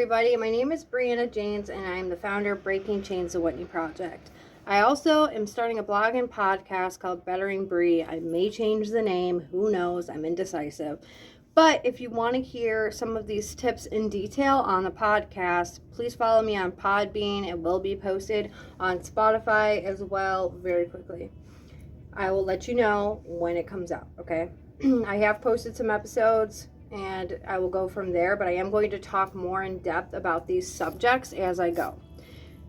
everybody. My name is Brianna Janes, and I'm the founder of Breaking Chains the Whitney Project. I also am starting a blog and podcast called Bettering Bree. I may change the name. Who knows? I'm indecisive. But if you want to hear some of these tips in detail on the podcast, please follow me on Podbean. It will be posted on Spotify as well very quickly. I will let you know when it comes out, okay? I have posted some episodes and I will go from there, but I am going to talk more in depth about these subjects as I go.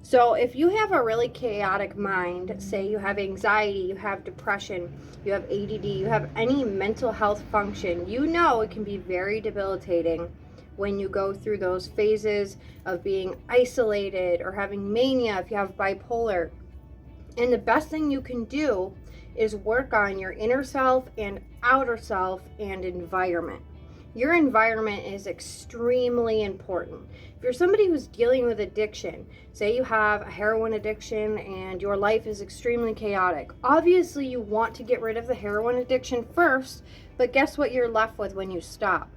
So if you have a really chaotic mind, say you have anxiety, you have depression, you have ADD, you have any mental health function, you know it can be very debilitating when you go through those phases of being isolated or having mania, if you have bipolar. And the best thing you can do is work on your inner self and outer self and environment. Your environment is extremely important. If you're somebody who's dealing with addiction, say you have a heroin addiction and your life is extremely chaotic, obviously you want to get rid of the heroin addiction first, but guess what you're left with when you stop?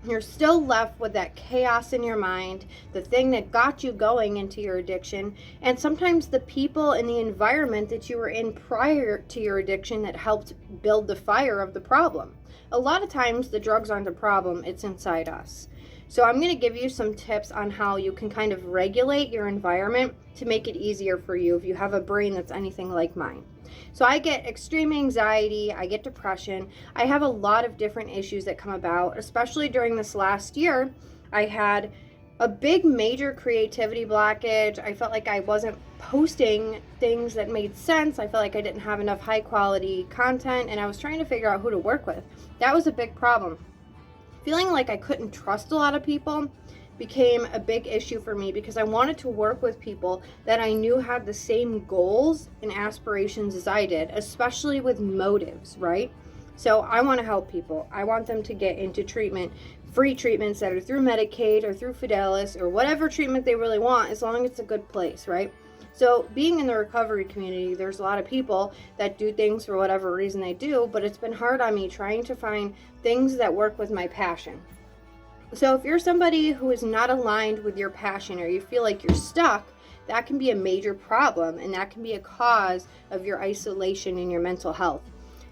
You're still left with that chaos in your mind, the thing that got you going into your addiction, and sometimes the people and the environment that you were in prior to your addiction that helped build the fire of the problem. A lot of times the drugs aren't the problem, it's inside us. So I'm going to give you some tips on how you can kind of regulate your environment to make it easier for you if you have a brain that's anything like mine. So I get extreme anxiety, I get depression, I have a lot of different issues that come about, especially during this last year. I had a big major creativity blockage. I felt like I wasn't posting things that made sense. I felt like I didn't have enough high quality content, and I was trying to figure out who to work with. That was a big problem. Feeling like I couldn't trust a lot of people became a big issue for me because I wanted to work with people that I knew had the same goals and aspirations as I did, especially with motives, right? So I want to help people. I want them to get into treatment, free treatments that are through Medicaid or through Fidelis or whatever treatment they really want, as long as it's a good place, right? So being in the recovery community, there's a lot of people that do things for whatever reason they do, but it's been hard on me trying to find things that work with my passion. So if you're somebody who is not aligned with your passion or you feel like you're stuck, that can be a major problem, and that can be a cause of your isolation and your mental health.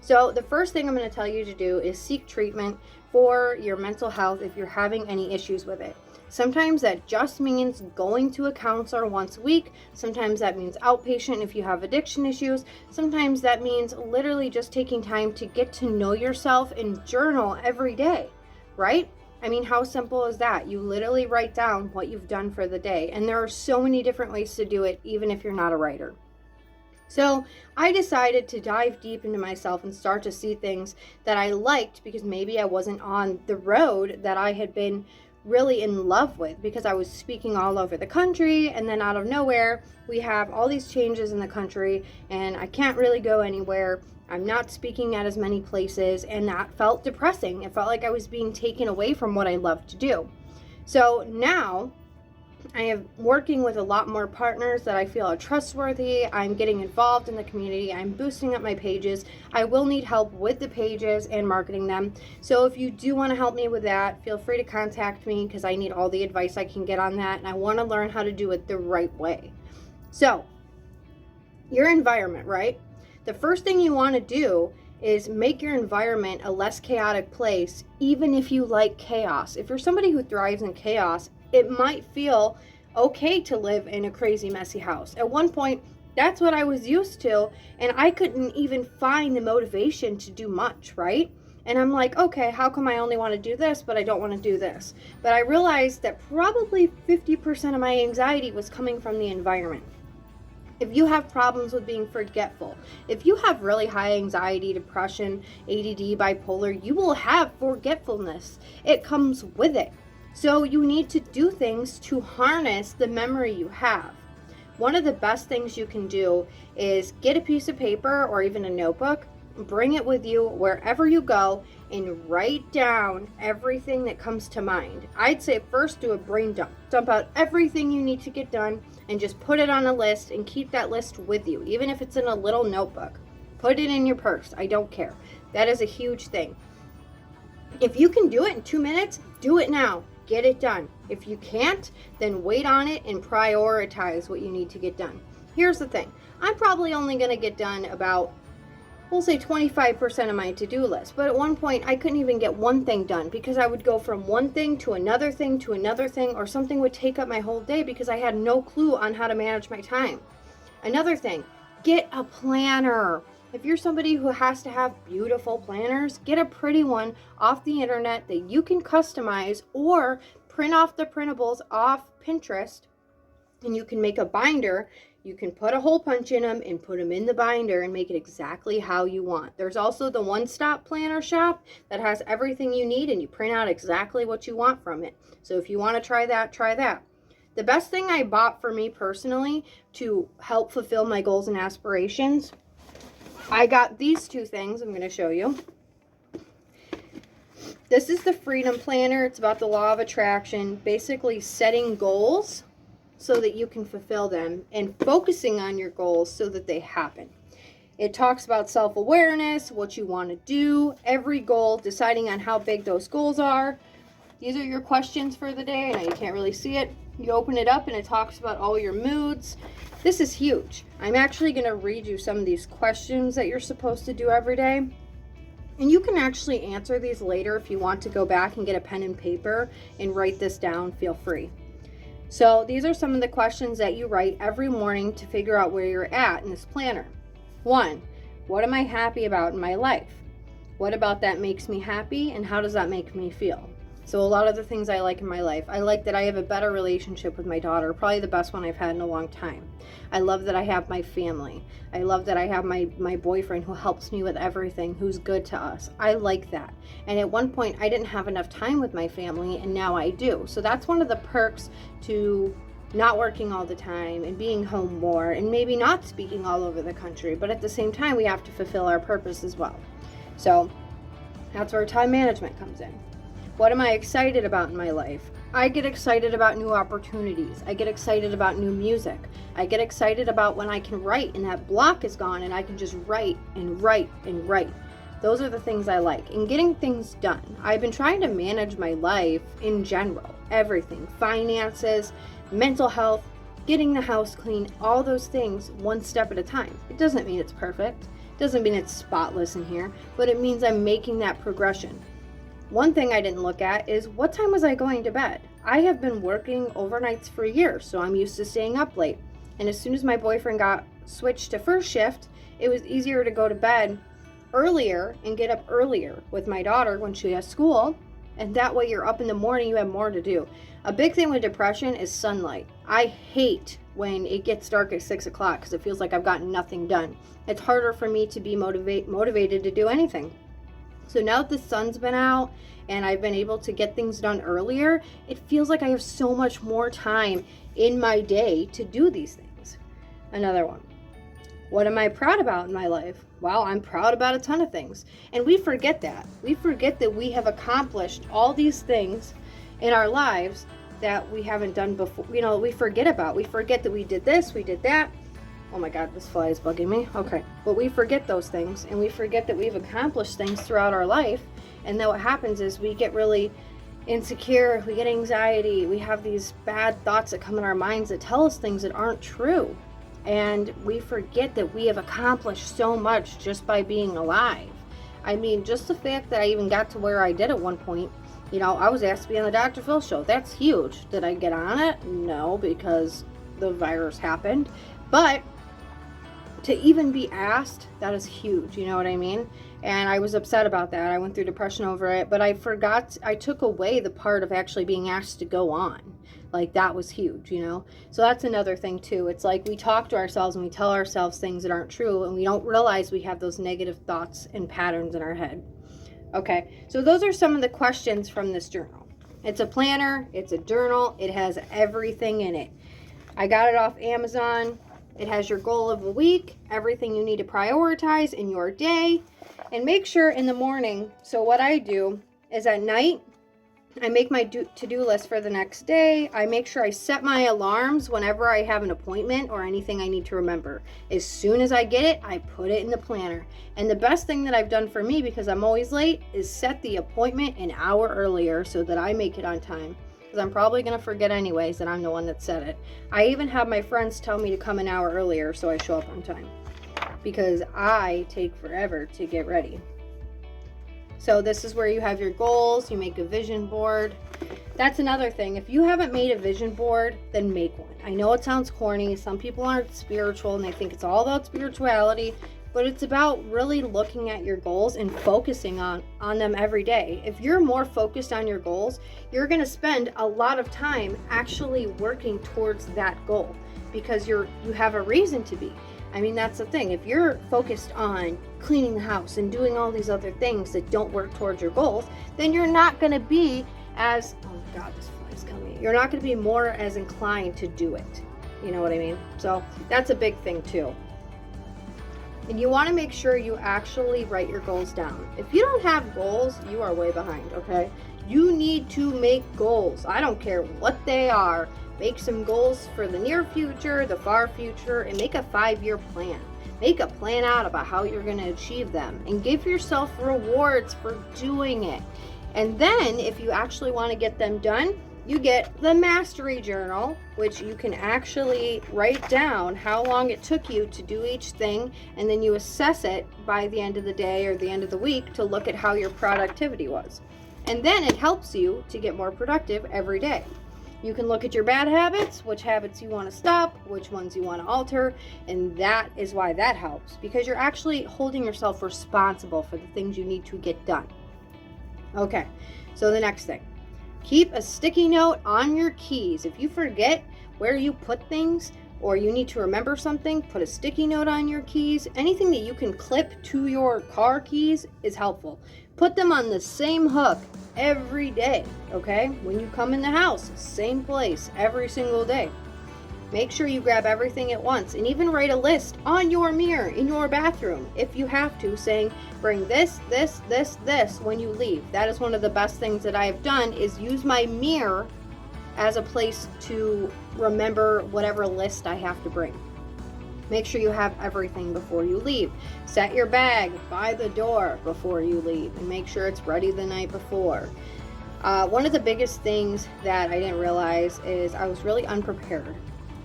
So the first thing I'm going to tell you to do is seek treatment for your mental health if you're having any issues with it. Sometimes that just means going to a counselor once a week. Sometimes that means outpatient if you have addiction issues. Sometimes that means literally just taking time to get to know yourself and journal every day, right? I mean, how simple is that? You literally write down what you've done for the day. And there are so many different ways to do it, even if you're not a writer. So I decided to dive deep into myself and start to see things that I liked because maybe I wasn't on the road that I had been really in love with, because I was speaking all over the country, and then out of nowhere we have all these changes in the country and I can't really go anywhere. I'm not speaking at as many places, and that felt depressing. It felt like I was being taken away from what I love to do. So now I am working with a lot more partners that I feel are trustworthy. I'm getting involved in the community. I'm boosting up my pages. I will need help with the pages and marketing them. So if you do want to help me with that, feel free to contact me because I need all the advice I can get on that, and I want to learn how to do it the right way. So your environment, right? The first thing you want to do is make your environment a less chaotic place, even if you like chaos. If you're somebody who thrives in chaos, it might feel okay to live in a crazy, messy house. At one point, that's what I was used to, and I couldn't even find the motivation to do much, right? And I'm like, okay, how come I only want to do this, but I don't want to do this? But I realized that probably 50% of my anxiety was coming from the environment. If you have problems with being forgetful, if you have really high anxiety, depression, ADD, bipolar, you will have forgetfulness. It comes with it. So you need to do things to harness the memory you have. One of the best things you can do is get a piece of paper or even a notebook, bring it with you wherever you go, and write down everything that comes to mind. I'd say first do a brain dump. Dump out everything you need to get done and just put it on a list and keep that list with you, even if it's in a little notebook. Put it in your purse. I don't care. That is a huge thing. If you can do it in 2 minutes, do it now. Get it done. If you can't, then wait on it and prioritize what you need to get done. Here's the thing. I'm probably only going to get done about, we'll say 25% of my to-do list. But at one point, I couldn't even get one thing done because I would go from one thing to another thing to another thing, or something would take up my whole day because I had no clue on how to manage my time. Another thing, get a planner. If you're somebody who has to have beautiful planners, get a pretty one off the internet that you can customize, or print off the printables off Pinterest, and you can make a binder. You can put a hole punch in them and put them in the binder and make it exactly how you want. There's also the one-stop planner shop that has everything you need, and you print out exactly what you want from it. So if you want to try that, try that. The best thing I bought for me personally to help fulfill my goals and aspirations, I got these two things I'm going to show you. This is the Freedom Planner. It's about the law of attraction, basically setting goals so that you can fulfill them and focusing on your goals so that they happen. It talks about self-awareness, what you want to do, every goal, deciding on how big those goals are. These are your questions for the day. Now you can't really see it. You open it up and it talks about all your moods. This is huge. I'm actually going to read you some of these questions that you're supposed to do every day. And you can actually answer these later if you want to go back and get a pen and paper and write this down. Feel free. So these are some of the questions that you write every morning to figure out where you're at in this planner. 1, what am I happy about in my life? What about that makes me happy, and how does that make me feel? So a lot of the things I like in my life, I like that I have a better relationship with my daughter, probably the best one I've had in a long time. I love that I have my family. I love that I have my boyfriend who helps me with everything, who's good to us. I like that. And at one point, I didn't have enough time with my family, and now I do. So that's one of the perks to not working all the time and being home more, and maybe not speaking all over the country. But at the same time, we have to fulfill our purpose as well. So that's where time management comes in. What am I excited about in my life? I get excited about new opportunities. I get excited about new music. I get excited about when I can write and that block is gone and I can just write and write and write. Those are the things I like. And getting things done. I've been trying to manage my life in general. Everything. Finances, mental health, getting the house clean, all those things one step at a time. It doesn't mean it's perfect. It doesn't mean it's spotless in here, but it means I'm making that progression. One thing I didn't look at is, what time was I going to bed? I have been working overnights for years, so I'm used to staying up late. And as soon as my boyfriend got switched to first shift, it was easier to go to bed earlier and get up earlier with my daughter when she has school. And that way you're up in the morning, you have more to do. A big thing with depression is sunlight. I hate when it gets dark at 6 o'clock because it feels like I've gotten nothing done. It's harder for me to be motivated to do anything. So now that the sun's been out and I've been able to get things done earlier, it feels like I have so much more time in my day to do these things. Another one. What am I proud about in my life? Well, I'm proud about a ton of things. And we forget that. We forget that we have accomplished all these things in our lives that we haven't done before. You know, we forget about. We forget that we did this, we did that. Oh my God, this fly is bugging me. Okay. But we forget those things, and we forget that we've accomplished things throughout our life. And then what happens is we get really insecure, we get anxiety, we have these bad thoughts that come in our minds that tell us things that aren't true. And we forget that we have accomplished so much just by being alive. I mean, just the fact that I even got to where I did at one point. You know, I was asked to be on the Dr. Phil show. That's huge. Did I get on it? No, because the virus happened. But to even be asked, that is huge. You know what I mean? And I was upset about that. I went through depression over it. But I took away the part of actually being asked to go on. Like, that was huge, you know? So that's another thing, too. It's like we talk to ourselves and we tell ourselves things that aren't true, and we don't realize we have those negative thoughts and patterns in our head. Okay, so those are some of the questions from this journal. It's a planner, it's a journal, it has everything in it. I got it off Amazon. It has your goal of the week, everything you need to prioritize in your day, and make sure in the morning. So what I do is at night, I make my to-do list for the next day. I make sure I set my alarms whenever I have an appointment or anything I need to remember. As soon as I get it, I put it in the planner. And the best thing that I've done for me, because I'm always late, is set the appointment an hour earlier so that I make it on time. because I'm probably going to forget anyways, and I'm the one that said it. I even have my friends tell me to come an hour earlier so I show up on time, because I take forever to get ready. So this is where you have your goals, you make a vision board. That's another thing. If you haven't made a vision board, then make one. I know it sounds corny. Some people aren't spiritual and they think it's all about spirituality, but it's about really looking at your goals and focusing on them every day. If you're more focused on your goals, you're going to spend a lot of time actually working towards that goal, because you have a reason to be. I mean, that's the thing. If you're focused on cleaning the house and doing all these other things that don't work towards your goals, then you're not going to be as, oh God, this fly is coming. You're not going to be more as inclined to do it. You know what I mean? So that's a big thing too. And you want to make sure you actually write your goals down. If you don't have goals, you are way behind, okay? You need to make goals. I don't care what they are. Make some goals for the near future, the far future, and make a 5-year plan. Make a plan out about how you're going to achieve them, and give yourself rewards for doing it. And then if you actually want to get them done, you get the mastery journal, which you can actually write down how long it took you to do each thing, and then you assess it by the end of the day or the end of the week to look at how your productivity was. And then it helps you to get more productive every day. You can look at your bad habits, which habits you want to stop, which ones you want to alter, and that is why that helps, because you're actually holding yourself responsible for the things you need to get done. Okay, so the next thing. Keep a sticky note on your keys. If you forget where you put things, or you need to remember something, put a sticky note on your keys. Anything that you can clip to your car keys is helpful. Put them on the same hook every day, okay? When you come in the house, same place every single day. Make sure you grab everything at once, and even write a list on your mirror in your bathroom if you have to, saying bring this when you leave. That is one of the best things that I have done, is use my mirror as a place to remember whatever list I have to bring. Make sure you have everything before you leave. Set your bag by the door before you leave, and make sure it's ready the night before. One of the biggest things that I didn't realize is I was really unprepared.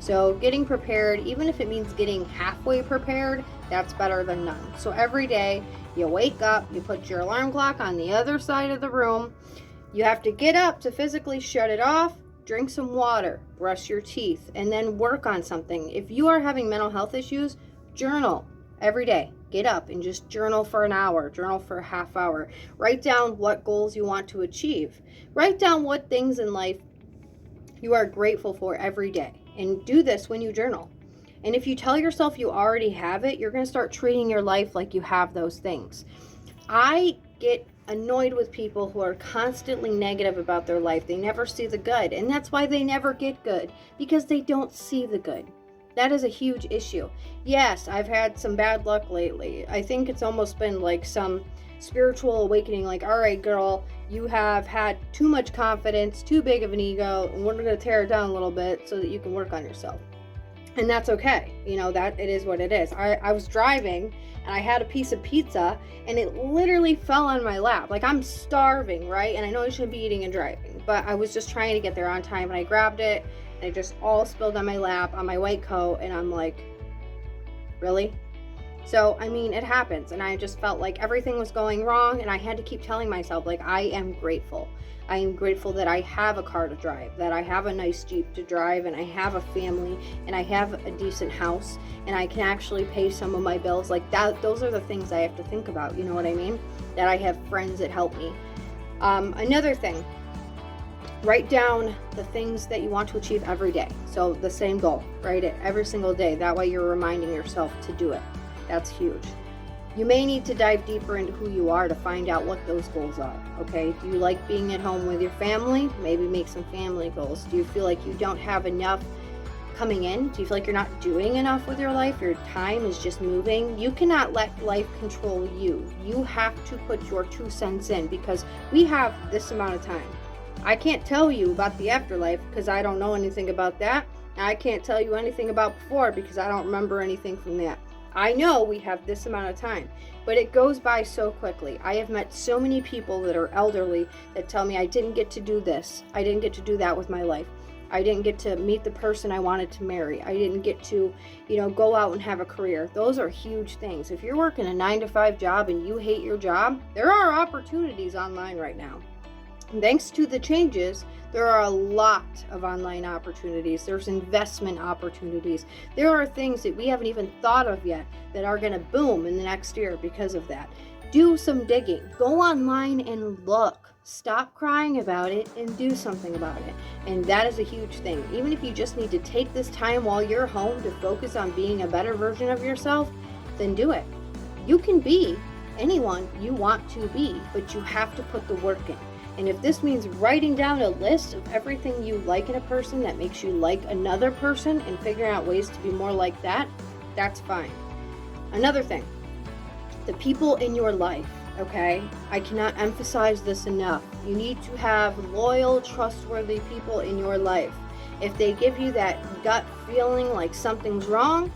So getting prepared, even if it means getting halfway prepared, that's better than none. So every day you wake up, you put your alarm clock on the other side of the room. You have to get up to physically shut it off, drink some water, brush your teeth, and then work on something. If you are having mental health issues, journal every day. Get up and just journal for an hour, journal for a half hour. Write down what goals you want to achieve. Write down what things in life you are grateful for every day. And do this when you journal. And if you tell yourself you already have it, you're going to start treating your life like you have those things. I get annoyed with people who are constantly negative about their life. They never see the good, and that's why they never get good, because they don't see the good. That is a huge issue. Yes, I've had some bad luck lately. I think it's almost been like some spiritual awakening, like, all right, girl, you have had too much confidence, too big of an ego, and we're going to tear it down a little bit so that you can work on yourself. And that's okay. You know, that it is what it is. I was driving and I had a piece of pizza and it literally fell on my lap. Like, I'm starving, right? And I know I shouldn't be eating and driving, but I was just trying to get there on time, and I grabbed it and it just all spilled on my lap, on my white coat, and I'm like, really? So, I mean, it happens, and I just felt like everything was going wrong, and I had to keep telling myself, like, I am grateful. I am grateful that I have a car to drive, that I have a nice Jeep to drive, and I have a family, and I have a decent house, and I can actually pay some of my bills. Like, that, those are the things I have to think about, you know what I mean? That I have friends that help me. Another thing, write down the things that you want to achieve every day. So the same goal, write it every single day. That way you're reminding yourself to do it. That's huge. You may need to dive deeper into who you are to find out what those goals are, okay? Do you like being at home with your family? Maybe make some family goals. Do you feel like you don't have enough coming in? Do you feel like you're not doing enough with your life? Your time is just moving? You cannot let life control you. You have to put your 2 cents in, because we have this amount of time. I can't tell you about the afterlife because I don't know anything about that. I can't tell you anything about before because I don't remember anything from that. I know we have this amount of time, but it goes by so quickly. I have met so many people that are elderly that tell me I didn't get to do this. I didn't get to do that with my life. I didn't get to meet the person I wanted to marry. I didn't get to, go out and have a career. Those are huge things. If you're working a 9-to-5 job and you hate your job, there are opportunities online right now. And thanks to the changes, there are a lot of online opportunities. There's investment opportunities. There are things that we haven't even thought of yet that are going to boom in the next year because of that. Do some digging. Go online and look. Stop crying about it and do something about it. And that is a huge thing. Even if you just need to take this time while you're home to focus on being a better version of yourself, then do it. You can be anyone you want to be, but you have to put the work in. And if this means writing down a list of everything you like in a person that makes you like another person and figuring out ways to be more like that, that's fine. Another thing, the people in your life, okay? I cannot emphasize this enough. You need to have loyal, trustworthy people in your life. If they give you that gut feeling like something's wrong,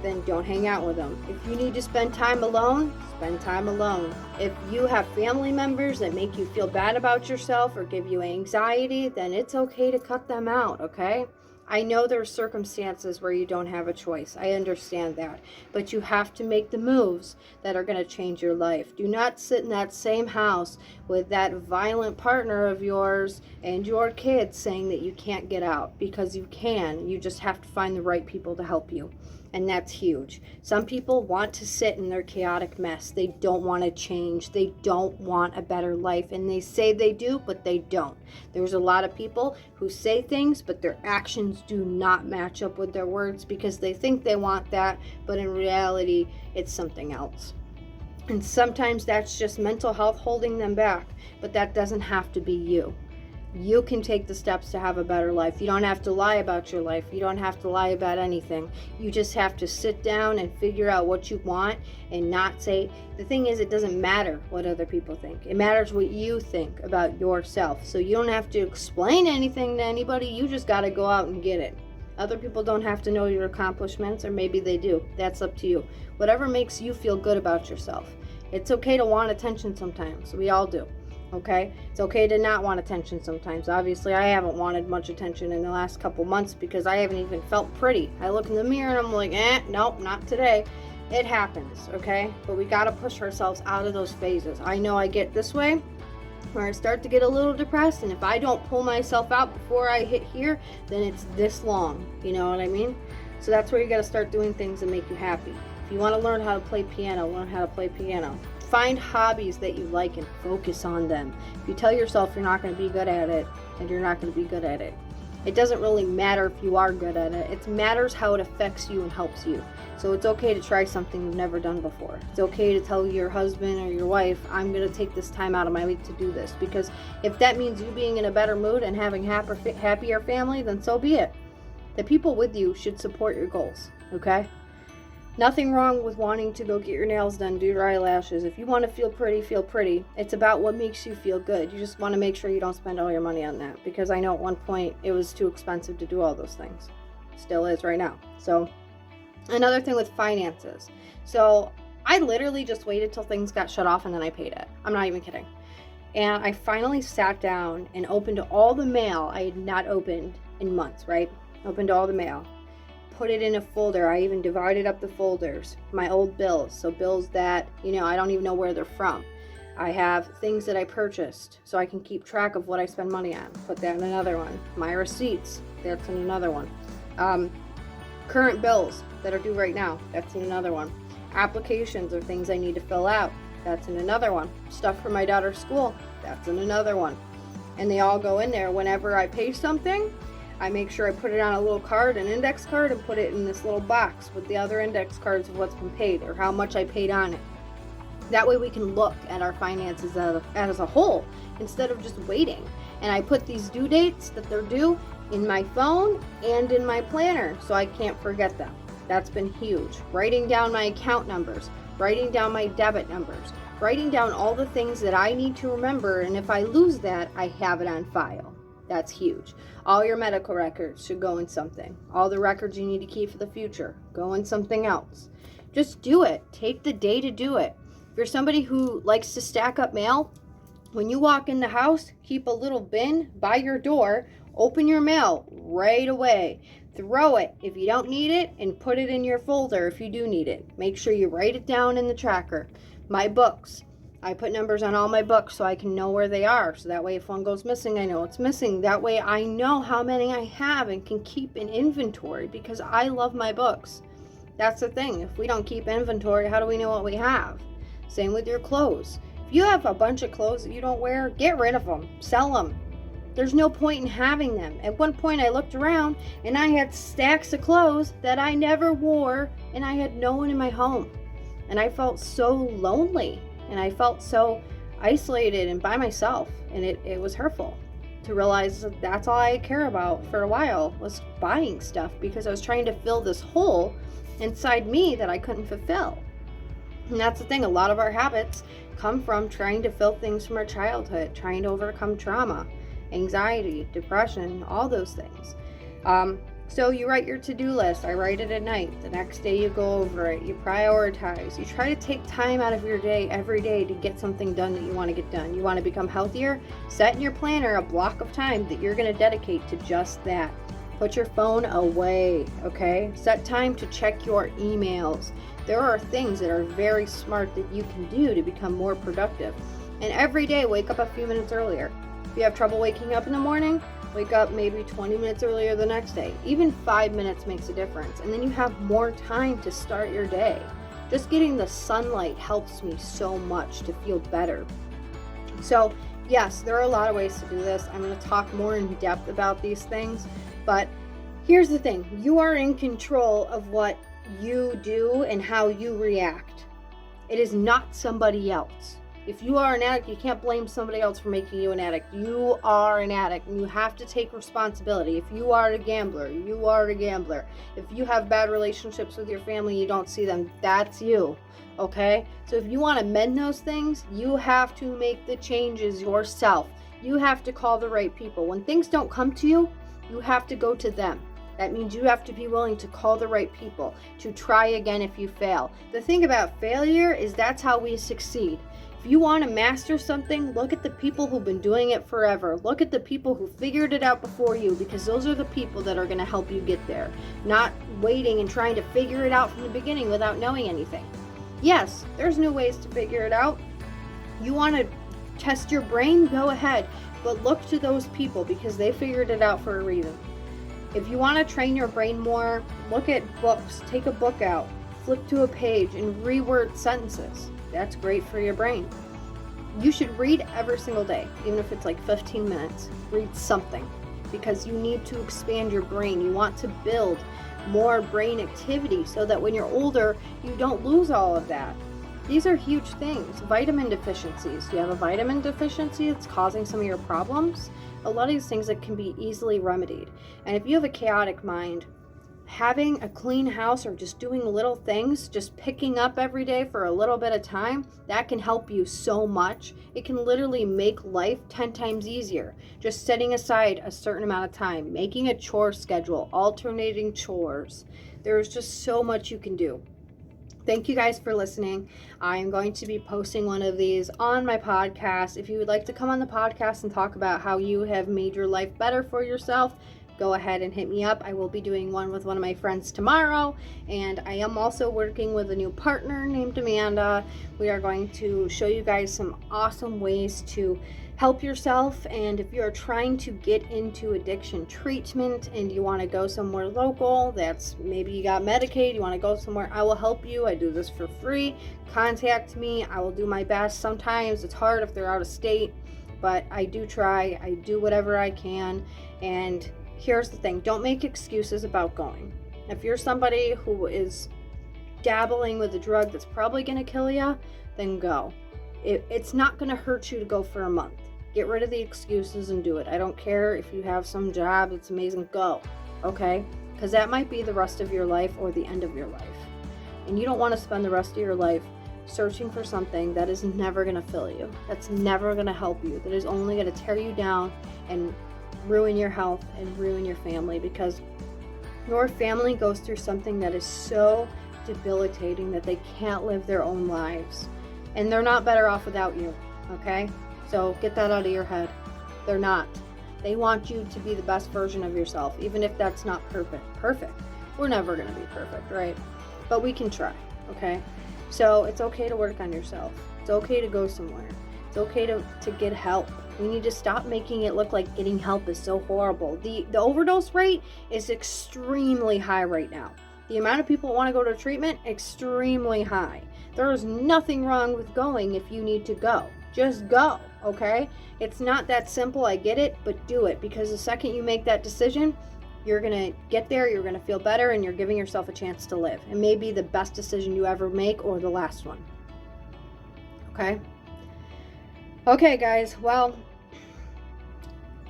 then don't hang out with them. If you need to spend time alone, spend time alone. If you have family members that make you feel bad about yourself or give you anxiety, then it's okay to cut them out, okay? I know there are circumstances where you don't have a choice. I understand that. But you have to make the moves that are going to change your life. Do not sit in that same house with that violent partner of yours and your kids saying that you can't get out, because you can. You just have to find the right people to help you. And that's huge. Some people want to sit in their chaotic mess. They don't want to change. They don't want a better life. And they say they do, but they don't. There's a lot of people who say things, but their actions do not match up with their words because they think they want that, but in reality, it's something else. And sometimes that's just mental health holding them back, but that doesn't have to be you. You can take the steps to have a better life. You don't have to lie about your life. You don't have to lie about anything. You just have to sit down and figure out what you want and not say. The thing is, it doesn't matter what other people think. It matters what you think about yourself. So you don't have to explain anything to anybody. You just got to go out and get it. Other people don't have to know your accomplishments, or maybe they do. That's up to you. Whatever makes you feel good about yourself. It's okay to want attention sometimes. We all do. Okay? It's okay to not want attention sometimes. Obviously, I haven't wanted much attention in the last couple months because I haven't even felt pretty. I look in the mirror and I'm like, nope, not today. It happens, okay? But we got to push ourselves out of those phases. I know I get this way where I start to get a little depressed, and if I don't pull myself out before I hit here, then it's this long. You know what I mean? So that's where you got to start doing things that make you happy. If you want to learn how to play piano, learn how to play piano. Find hobbies that you like and focus on them. If you tell yourself you're not going to be good at it, then you're not going to be good at it. It doesn't really matter if you are good at it. It matters how it affects you and helps you. So it's okay to try something you've never done before. It's okay to tell your husband or your wife, I'm going to take this time out of my week to do this. Because if that means you being in a better mood and having happier family, then so be it. The people with you should support your goals, okay? Nothing wrong with wanting to go get your nails done, do your eyelashes. If you want to feel pretty, feel pretty. It's about what makes you feel good. You just want to make sure you don't spend all your money on that, because I know at one point it was too expensive to do all those things. Still is right now. So another thing with finances. So I literally just waited till things got shut off and then I paid it. I'm not even kidding. And I finally sat down and opened all the mail I had not opened in months, right? Opened all the mail. Put it in a folder. I even divided up the folders. My old bills, so bills that, I don't even know where they're from. I have things that I purchased, so I can keep track of what I spend money on. Put that in another one. My receipts, that's in another one. Current bills that are due right now, that's in another one. Applications or things I need to fill out, that's in another one. Stuff for my daughter's school, that's in another one. And they all go in there. Whenever I pay something, I make sure I put it on a little card, an index card, and put it in this little box with the other index cards of what's been paid or how much I paid on it. That way we can look at our finances as a whole instead of just waiting. And I put these due dates that they're due in my phone and in my planner so I can't forget them. That's been huge. Writing down my account numbers, writing down my debit numbers, writing down all the things that I need to remember, and if I lose that, I have it on file. That's huge. All your medical records should go in something. All the records you need to keep for the future, go in something else. Just do it. Take the day to do it. If you're somebody who likes to stack up mail, when you walk in the house, keep a little bin by your door, open your mail right away. Throw it if you don't need it, and put it in your folder if you do need it. Make sure you write it down in the tracker. My books, I put numbers on all my books so I can know where they are. So that way if one goes missing, I know it's missing. That way I know how many I have and can keep an inventory, because I love my books. That's the thing. If we don't keep inventory, how do we know what we have? Same with your clothes. If you have a bunch of clothes that you don't wear, get rid of them. Sell them. There's no point in having them. At one point I looked around and I had stacks of clothes that I never wore, and I had no one in my home. And I felt so lonely, and I felt so isolated and by myself, and it was hurtful to realize that that's all I care about for a while, was buying stuff, because I was trying to fill this hole inside me that I couldn't fulfill. And that's the thing, a lot of our habits come from trying to fill things from our childhood, trying to overcome trauma, anxiety, depression, all those things. So you write your to-do list. I write it at night. The next day you go over it. You prioritize. You try to take time out of your day every day to get something done that you want to get done. You want to become healthier? Set in your planner a block of time that you're going to dedicate to just that. Put your phone away, okay? Set time to check your emails. There are things that are very smart that you can do to become more productive. And every day, wake up a few minutes earlier. If you have trouble waking up in the morning, wake up maybe 20 minutes earlier the next day. Even 5 minutes makes a difference. And then you have more time to start your day. Just getting the sunlight helps me so much to feel better. So, yes, there are a lot of ways to do this. I'm going to talk more in depth about these things. But here's the thing. You are in control of what you do and how you react. It is not somebody else. If you are an addict, you can't blame somebody else for making you an addict. You are an addict, and you have to take responsibility. If you are a gambler, you are a gambler. If you have bad relationships with your family, you don't see them, that's you, okay? So if you want to mend those things, you have to make the changes yourself. You have to call the right people. When things don't come to you, you have to go to them. That means you have to be willing to call the right people, to try again if you fail. The thing about failure is that's how we succeed. If you want to master something, look at the people who've been doing it forever. Look at the people who figured it out before you, because those are the people that are going to help you get there. Not waiting and trying to figure it out from the beginning without knowing anything. Yes, there's new ways to figure it out. You want to test your brain? Go ahead. But look to those people, because they figured it out for a reason. If you want to train your brain more, look at books. Take a book out, flip to a page, and reword sentences. That's great for your brain. You should read every single day, even if it's like 15 minutes. Read something, because you need to expand your brain. You want to build more brain activity so that when you're older, you don't lose all of that. These are huge things. Vitamin deficiencies. Do you have a vitamin deficiency that's causing some of your problems? A lot of these things that can be easily remedied. And if you have a chaotic mind, having a clean house or just doing little things, just picking up every day for a little bit of time, that can help you so much. It can literally make life 10 times easier. Just setting aside a certain amount of time, making a chore schedule, alternating chores. There's just so much you can do. Thank you guys for listening. I am going to be posting one of these on my podcast. If you would like to come on the podcast and talk about how you have made your life better for yourself, go ahead and hit me up. I will be doing one with one of my friends tomorrow, and I am also working with a new partner named Amanda. We are going to show you guys some awesome ways to help yourself, and if you're trying to get into addiction treatment and you want to go somewhere local, that's maybe you got Medicaid, you want to go somewhere, I will help you. I do this for free. Contact me. I will do my best. Sometimes it's hard if they're out of state, but I do try. I do whatever I can. And here's the thing, don't make excuses about going. If you're somebody who is dabbling with a drug that's probably going to kill you, then go. It's not going to hurt you to go for a month. Get rid of the excuses and do it. I don't care if you have some job, it's amazing, go, okay? Because that might be the rest of your life or the end of your life. And you don't want to spend the rest of your life searching for something that is never going to fill you, that's never going to help you, that is only going to tear you down and ruin your health and ruin your family, because your family goes through something that is so debilitating that they can't live their own lives. And they're not better off without you, okay? So get that out of your head. They're not. They want you to be the best version of yourself, even if that's not perfect. We're never going to be perfect, right? But we can try, okay? So it's okay to work on yourself. It's okay to go somewhere. It's okay to get help. We need to stop making it look like getting help is so horrible. The overdose rate is extremely high right now. The amount of people who want to go to treatment, extremely high. There is nothing wrong with going if you need to go. Just go, okay? It's not that simple, I get it, but do it, because the second you make that decision, you're going to get there, you're going to feel better, and you're giving yourself a chance to live. It may be the best decision you ever make or the last one. Okay? Okay, guys, well,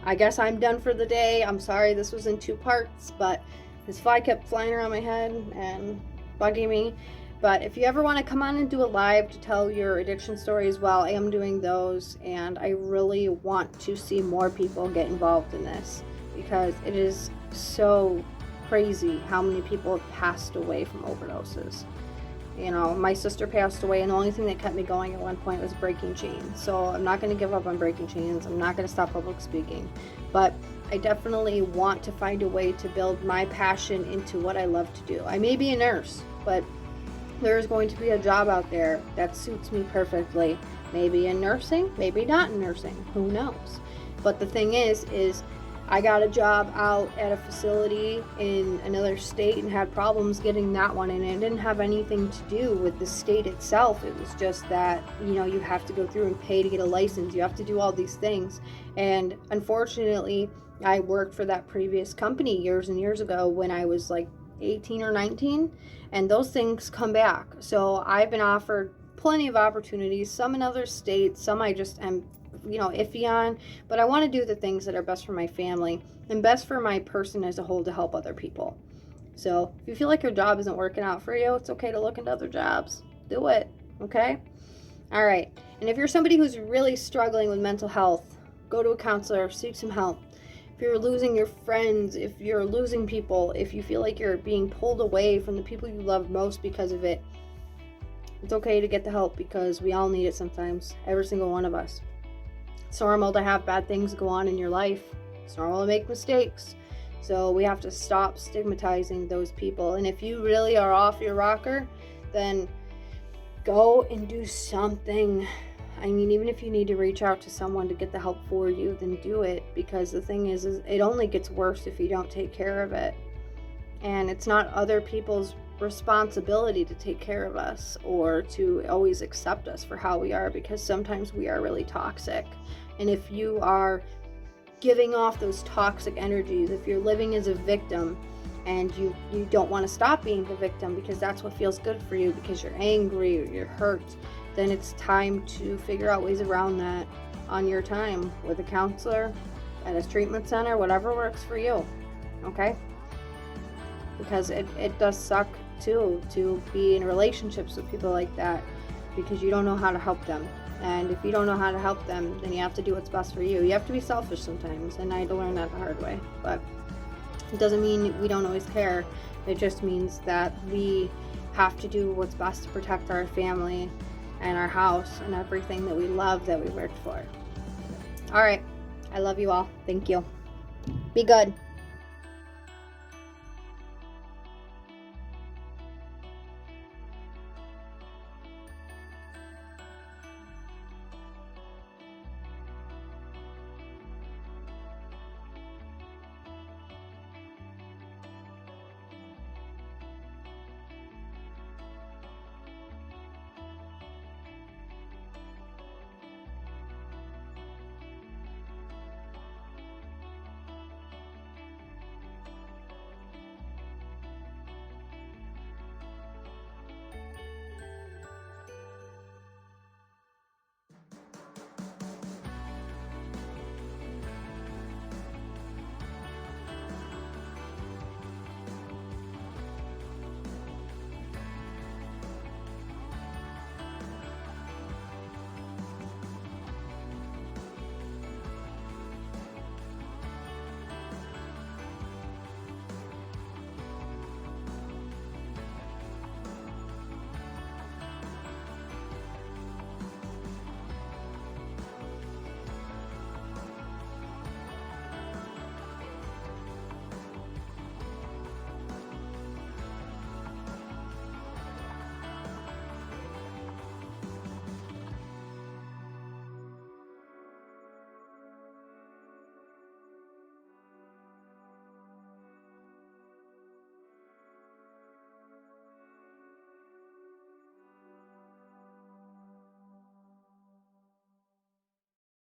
I guess I'm done for the day. I'm sorry this was in 2 parts, but this fly kept flying around my head and bugging me. But if you ever want to come on and do a live to tell your addiction stories, well, I am doing those, and I really want to see more people get involved in this, because it is so crazy how many people have passed away from overdoses. You know, my sister passed away, and the only thing that kept me going at one point was breaking chains. So I'm not going to give up on breaking chains. I'm not going to stop public speaking. But I definitely want to find a way to build my passion into what I love to do. I may be a nurse, but there's going to be a job out there that suits me perfectly. Maybe in nursing, maybe not in nursing. Who knows? But the thing is I got a job out at a facility in another state and had problems getting that one, and it didn't have anything to do with the state itself. It was just that, you know, you have to go through and pay to get a license. You have to do all these things. And unfortunately, I worked for that previous company years and years ago when I was like 18 or 19, and those things come back. So I've been offered plenty of opportunities, some in other states, some I just am, you know, iffy on, but I want to do the things that are best for my family and best for my person as a whole to help other people. So if you feel like your job isn't working out for you, it's okay to look into other jobs. Do it, okay? All right. And if you're somebody who's really struggling with mental health, go to a counselor, seek some help. If you're losing your friends, if you're losing people, if you feel like you're being pulled away from the people you love most because of it, it's okay to get the help, because we all need it sometimes, every single one of us. It's normal to have bad things go on in your life. It's normal to make mistakes. So we have to stop stigmatizing those people. And if you really are off your rocker, then go and do something. I mean, even if you need to reach out to someone to get the help for you, then do it. Because the thing is it only gets worse if you don't take care of it. And it's not other people's responsibility to take care of us or to always accept us for how we are, because sometimes we are really toxic. And if you are giving off those toxic energies, if you're living as a victim and you don't want to stop being the victim because that's what feels good for you, because you're angry or you're hurt, then it's time to figure out ways around that on your time with a counselor, at a treatment center, whatever works for you. Okay? Because it does suck too to be in relationships with people like that, because you don't know how to help them. And if you don't know how to help them, then you have to do what's best for you. You have to be selfish sometimes, and I had to learn that the hard way. But it doesn't mean we don't always care. It just means that we have to do what's best to protect our family and our house and everything that we love, that we worked for. All right. I love you all. Thank you. Be good.